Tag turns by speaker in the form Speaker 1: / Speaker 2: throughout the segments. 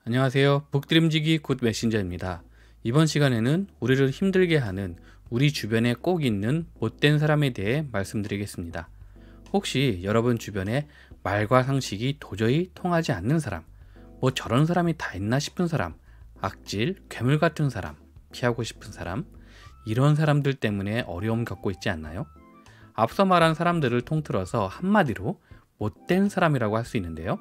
Speaker 1: 안녕하세요. 북드림지기 굿 메신저입니다. 이번 시간에는 우리를 힘들게 하는 우리 주변에 꼭 있는 못된 사람에 대해 말씀드리겠습니다. 혹시 여러분 주변에 말과 상식이 도저히 통하지 않는 사람, 뭐 저런 사람이 다 있나 싶은 사람, 악질, 괴물 같은 사람, 피하고 싶은 사람, 이런 사람들 때문에 어려움 겪고 있지 않나요? 앞서 말한 사람들을 통틀어서 한마디로 못된 사람이라고 할 수 있는데요.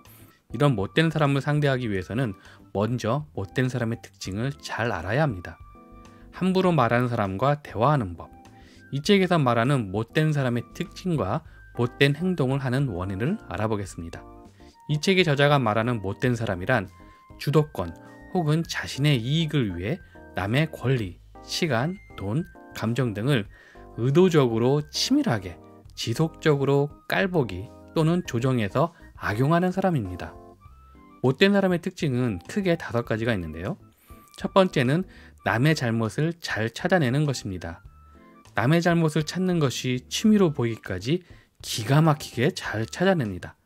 Speaker 1: 이런 못된 사람을 상대하기 위해서는 먼저 못된 사람의 특징을 잘 알아야 합니다. 함부로 말하는 사람과 대화하는 법. 이 책에서 말하는 못된 사람의 특징과 못된 행동을 하는 원인을 알아보겠습니다. 이 책의 저자가 말하는 못된 사람이란 주도권 혹은 자신의 이익을 위해 남의 권리, 시간, 돈, 감정 등을 의도적으로 치밀하게, 지속적으로 깔보기 또는 조정해서 악용하는 사람입니다. 못된 사람의 특징은 크게 5가지가 있는데요. 첫 번째는 남의 잘못을 잘 찾아내는 것입니다. 남의 잘못을 찾는 것이 취미로 보이기까지 기가 막히게 잘 찾아냅니다.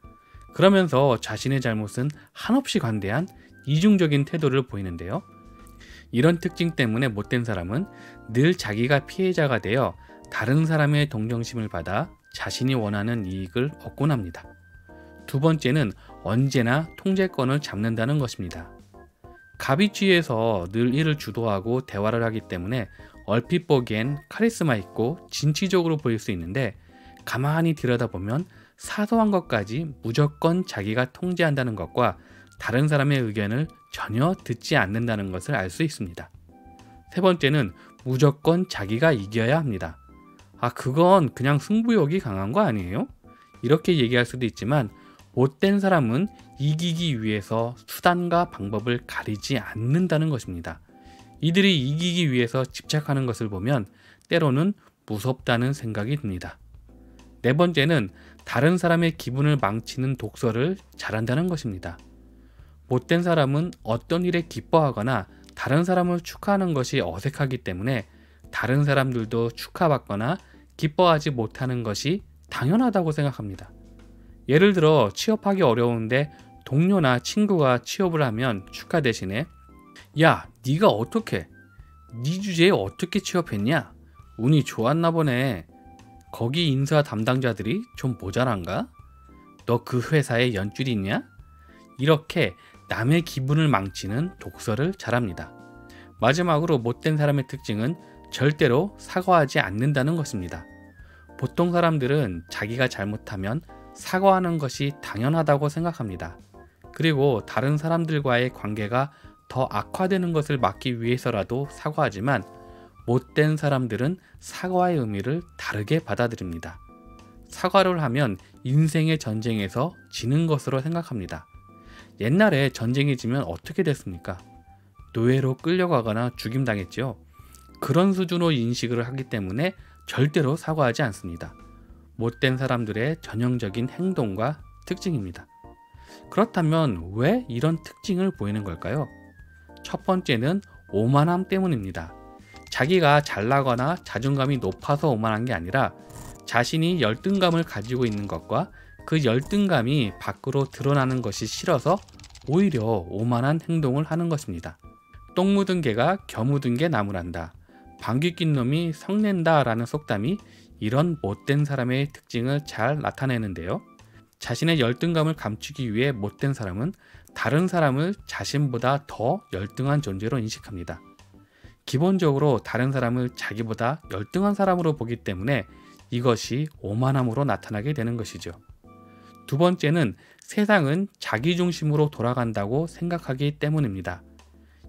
Speaker 1: 그러면서 자신의 잘못은 한없이 관대한 이중적인 태도를 보이는데요. 이런 특징 때문에 못된 사람은 늘 자기가 피해자가 되어 다른 사람의 동정심을 받아 자신이 원하는 이익을 얻곤 합니다. 두 번째는 언제나 통제권을 잡는다는 것입니다. 갑이쥐에서 늘 일을 주도하고 대화를 하기 때문에 얼핏 보기엔 카리스마 있고 진취적으로 보일 수 있는데 가만히 들여다보면 사소한 것까지 무조건 자기가 통제한다는 것과 다른 사람의 의견을 전혀 듣지 않는다는 것을 알 수 있습니다. 세 번째는 무조건 자기가 이겨야 합니다. 그건 그냥 승부욕이 강한 거 아니에요? 이렇게 얘기할 수도 있지만 못된 사람은 이기기 위해서 수단과 방법을 가리지 않는다는 것입니다. 이들이 이기기 위해서 집착하는 것을 보면 때로는 무섭다는 생각이 듭니다. 네 번째는 다른 사람의 기분을 망치는 독설을 잘한다는 것입니다. 못된 사람은 어떤 일에 기뻐하거나 다른 사람을 축하하는 것이 어색하기 때문에 다른 사람들도 축하받거나 기뻐하지 못하는 것이 당연하다고 생각합니다. 예를 들어 취업하기 어려운데 동료나 친구가 취업을 하면 축하 대신에 야, 네가 어떻게? 네 주제에 어떻게 취업했냐? 운이 좋았나 보네. 거기 인사 담당자들이 좀 모자란가? 너 그 회사에 연줄이 있냐? 이렇게 남의 기분을 망치는 독설을 잘합니다. 마지막으로 못된 사람의 특징은 절대로 사과하지 않는다는 것입니다. 보통 사람들은 자기가 잘못하면 사과하는 것이 당연하다고 생각합니다. 그리고 다른 사람들과의 관계가 더 악화되는 것을 막기 위해서라도 사과하지만 못된 사람들은 사과의 의미를 다르게 받아들입니다. 사과를 하면 인생의 전쟁에서 지는 것으로 생각합니다. 옛날에 전쟁이 지면 어떻게 됐습니까? 노예로 끌려가거나 죽임당했죠. 그런 수준으로 인식을 하기 때문에 절대로 사과하지 않습니다. 못된 사람들의 전형적인 행동과 특징입니다. 그렇다면 왜 이런 특징을 보이는 걸까요? 첫 번째는 오만함 때문입니다. 자기가 잘나거나 자존감이 높아서 오만한 게 아니라 자신이 열등감을 가지고 있는 것과 그 열등감이 밖으로 드러나는 것이 싫어서 오히려 오만한 행동을 하는 것입니다. 똥 묻은 개가 겨 묻은 게 나무란다. 방귀 낀 놈이 성낸다 라는 속담이 이런 못된 사람의 특징을 잘 나타내는데요. 자신의 열등감을 감추기 위해 못된 사람은 다른 사람을 자신보다 더 열등한 존재로 인식합니다. 기본적으로 다른 사람을 자기보다 열등한 사람으로 보기 때문에 이것이 오만함으로 나타나게 되는 것이죠. 두 번째는 세상은 자기 중심으로 돌아간다고 생각하기 때문입니다.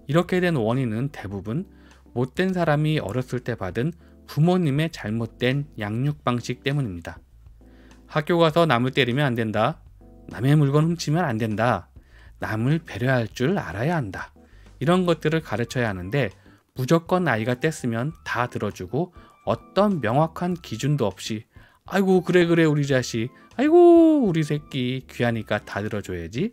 Speaker 1: 이렇게 된 원인은 대부분 못된 사람이 어렸을 때 받은 부모님의 잘못된 양육 방식 때문입니다. 학교 가서 남을 때리면 안 된다. 남의 물건 훔치면 안 된다. 남을 배려할 줄 알아야 한다. 이런 것들을 가르쳐야 하는데 무조건 아이가 뗐으면 다 들어주고 어떤 명확한 기준도 없이 아이고 그래 우리 자식, 아이고 우리 새끼 귀하니까 다 들어줘야지.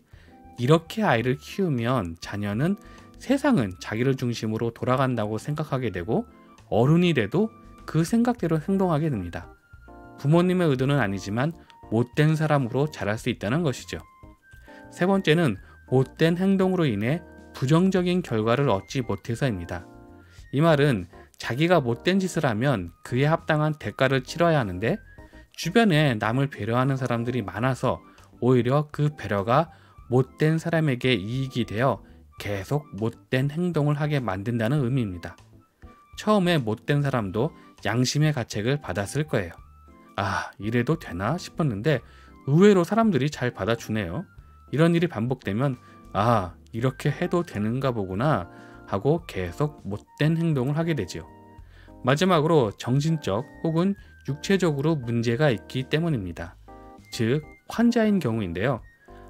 Speaker 1: 이렇게 아이를 키우면 자녀는 세상은 자기를 중심으로 돌아간다고 생각하게 되고 어른이 돼도 그 생각대로 행동하게 됩니다. 부모님의 의도는 아니지만 못된 사람으로 자랄 수 있다는 것이죠. 세 번째는 못된 행동으로 인해 부정적인 결과를 얻지 못해서입니다. 이 말은 자기가 못된 짓을 하면 그에 합당한 대가를 치러야 하는데 주변에 남을 배려하는 사람들이 많아서 오히려 그 배려가 못된 사람에게 이익이 되어 계속 못된 행동을 하게 만든다는 의미입니다. 처음에 못된 사람도 양심의 가책을 받았을 거예요. 아, 이래도 되나 싶었는데 의외로 사람들이 잘 받아주네요. 이런 일이 반복되면 아, 이렇게 해도 되는가 보구나 하고 계속 못된 행동을 하게 되지요. 마지막으로 정신적 혹은 육체적으로 문제가 있기 때문입니다. 즉, 환자인 경우인데요.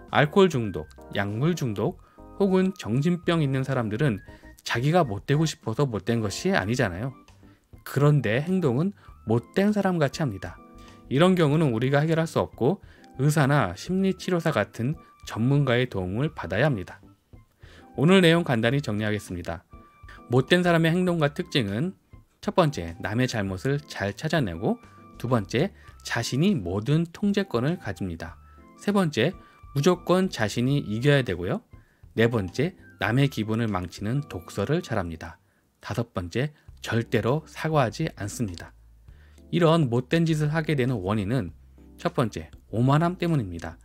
Speaker 1: 알코올 중독, 약물 중독 혹은 정신병 있는 사람들은 자기가 못되고 싶어서 못된 것이 아니잖아요. 그런데 행동은 못된 사람 같이 합니다. 이런 경우는 우리가 해결할 수 없고 의사나 심리치료사 같은 전문가의 도움을 받아야 합니다. 오늘 내용 간단히 정리하겠습니다. 못된 사람의 행동과 특징은 첫 번째, 남의 잘못을 잘 찾아내고 두 번째, 자신이 모든 통제권을 가집니다. 세 번째, 무조건 자신이 이겨야 되고요. 네 번째, 남의 기분을 망치는 독설을 잘합니다. 다섯 번째, 절대로 사과하지 않습니다. 이런 못된 짓을 하게 되는 원인은 첫 번째, 오만함 때문입니다.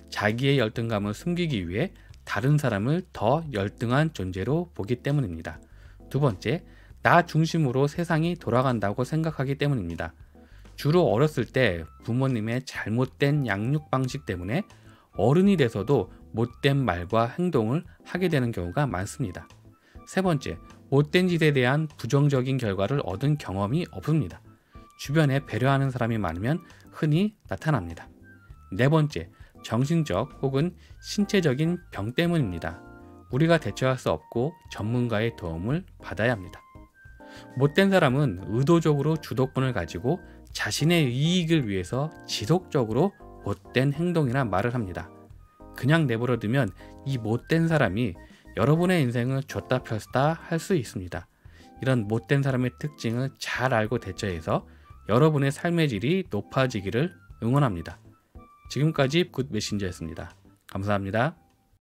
Speaker 1: 자기의 열등감을 숨기기 위해 다른 사람을 더 열등한 존재로 보기 때문입니다. 두 번째, 나 중심으로 세상이 돌아간다고 생각하기 때문입니다. 주로 어렸을 때 부모님의 잘못된 양육 방식 때문에 어른이 돼서도 못된 말과 행동을 하게 되는 경우가 많습니다. 세 번째, 못된 짓에 대한 부정적인 결과를 얻은 경험이 없습니다. 주변에 배려하는 사람이 많으면 흔히 나타납니다. 네 번째, 정신적 혹은 신체적인 병 때문입니다. 우리가 대처할 수 없고 전문가의 도움을 받아야 합니다. 못된 사람은 의도적으로 주도권을 가지고 자신의 이익을 위해서 지속적으로 못된 행동이나 말을 합니다. 그냥 내버려 두면 이 못된 사람이 여러분의 인생을 줬다 폈다 할 수 있습니다. 이런 못된 사람의 특징을 잘 알고 대처해서 여러분의 삶의 질이 높아지기를 응원합니다. 지금까지 굿 메신저였습니다. 감사합니다.